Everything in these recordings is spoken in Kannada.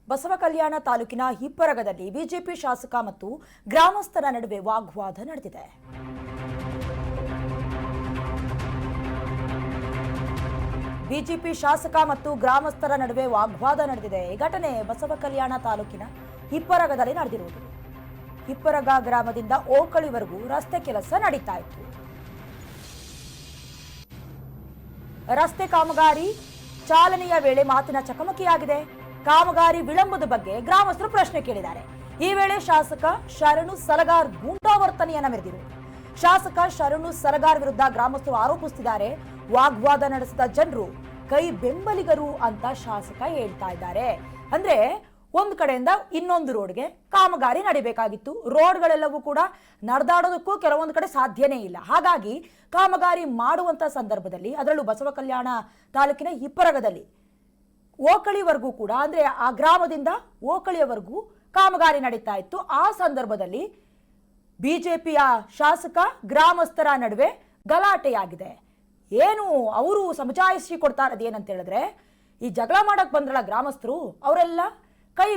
ಬಸವಕಲ್ಯಾಣ ತಾಲೂಕಿನ ಹಿಪ್ಪರಗದಲ್ಲಿ ಬಿಜೆಪಿ ಶಾಸಕ ಮತ್ತು ಗ್ರಾಮಸ್ಥರ ನಡುವೆ ವಾಗ್ವಾದ ನಡೆದಿದೆ. ಬಿಜೆಪಿ ಶಾಸಕ ಮತ್ತು ಗ್ರಾಮಸ್ಥರ ನಡುವೆ ವಾಗ್ವಾದ ನಡೆದಿದೆ. ಈ ಘಟನೆ ಬಸವಕಲ್ಯಾಣ ತಾಲೂಕಿನ ಹಿಪ್ಪರಗದಲ್ಲಿ ನಡೆದಿರುವುದು. ಹಿಪ್ಪರಗ ಗ್ರಾಮದಿಂದ ಓಕಳಿವರೆಗೂ ರಸ್ತೆ ಕೆಲಸ ನಡೀತಾ ಇತ್ತು. ರಸ್ತೆ ಕಾಮಗಾರಿ ಚಾಲನೆಯ ವೇಳೆ ಮಾತಿನ ಚಕಮಕಿಯಾಗಿದೆ. ಕಾಮಗಾರಿ ವಿಳಂಬದ ಬಗ್ಗೆ ಗ್ರಾಮಸ್ಥರು ಪ್ರಶ್ನೆ ಕೇಳಿದ್ದಾರೆ. ಈ ವೇಳೆ ಶಾಸಕ ಶರಣು ಸಲಗಾರ್ ಗೂಂಡಾವರ್ತನೆಯನ್ನ ಮೆರೆದಿರು. ಶಾಸಕ ಶರಣು ಸಲಗಾರ್ ವಿರುದ್ಧ ಗ್ರಾಮಸ್ಥರು ಆರೋಪಿಸುತ್ತಿದ್ದಾರೆ. ವಾಗ್ವಾದ ನಡೆಸಿದ ಜನರು ಕೈ ಬೆಂಬಲಿಗರು ಅಂತ ಶಾಸಕ ಹೇಳ್ತಾ ಇದ್ದಾರೆ. ಅಂದ್ರೆ ಒಂದು ಕಡೆಯಿಂದ ಇನ್ನೊಂದು ರೋಡ್ಗೆ ಕಾಮಗಾರಿ ನಡಿಬೇಕಾಗಿತ್ತು. ರೋಡ್ಗಳೆಲ್ಲವೂ ಕೂಡ ನಡೆದಾಡೋದಕ್ಕೂ ಕೆಲವೊಂದು ಕಡೆ ಸಾಧ್ಯನೇ ಇಲ್ಲ. ಹಾಗಾಗಿ ಕಾಮಗಾರಿ ಮಾಡುವಂತ ಸಂದರ್ಭದಲ್ಲಿ, ಅದರಲ್ಲೂ ಬಸವಕಲ್ಯಾಣ ತಾಲೂಕಿನ ಹಿಪ್ಪರಗದಲ್ಲಿ ಓಕಳಿವರೆಗೂ ಕೂಡ, ಅಂದ್ರೆ ಆ ಗ್ರಾಮದಿಂದ ಓಕಳಿಯವರೆಗೂ ಕಾಮಗಾರಿ ನಡೀತಾ ಇತ್ತು. ಆ ಸಂದರ್ಭದಲ್ಲಿ ಬಿಜೆಪಿಯ ಶಾಸಕ ಗ್ರಾಮಸ್ಥರ ನಡುವೆ ಗಲಾಟೆಯಾಗಿದೆ. ಏನು ಅವರು ಸಮಜಾಯಿಸಿ ಕೊಡ್ತಾ ಇರೋದು ಏನಂತ ಹೇಳಿದ್ರೆ, ಈ ಜಗಳ ಮಾಡಕ್ ಬಂದ್ರಲ್ಲ ಗ್ರಾಮಸ್ಥರು, ಅವರೆಲ್ಲ ಕೈ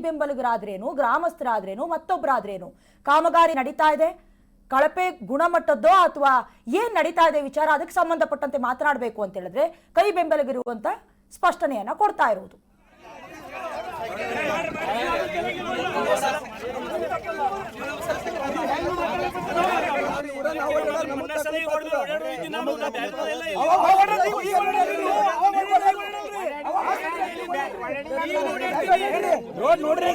ಬೆಂಬಲಿಗರಾದ್ರೇನು, ಗ್ರಾಮಸ್ಥರಾದ್ರೇನು, ಮತ್ತೊಬ್ಬರಾದ್ರೇನು, ಕಾಮಗಾರಿ ನಡೀತಾ ಇದೆ, ಕಳಪೆ ಗುಣಮಟ್ಟದ್ದೋ ಅಥವಾ ಏನ್ ನಡೀತಾ ಇದೆ ವಿಚಾರ, ಅದಕ್ಕೆ ಸಂಬಂಧಪಟ್ಟಂತೆ ಮಾತನಾಡಬೇಕು ಅಂತ ಹೇಳಿದ್ರೆ ಕೈ ಬೆಂಬಲಿಗರು ಅಂತ ಸ್ಪಷ್ಟನೆಯನ್ನ ಕೊಡ್ತಾ ಇರುವುದು. ನೋಡ್ರಿ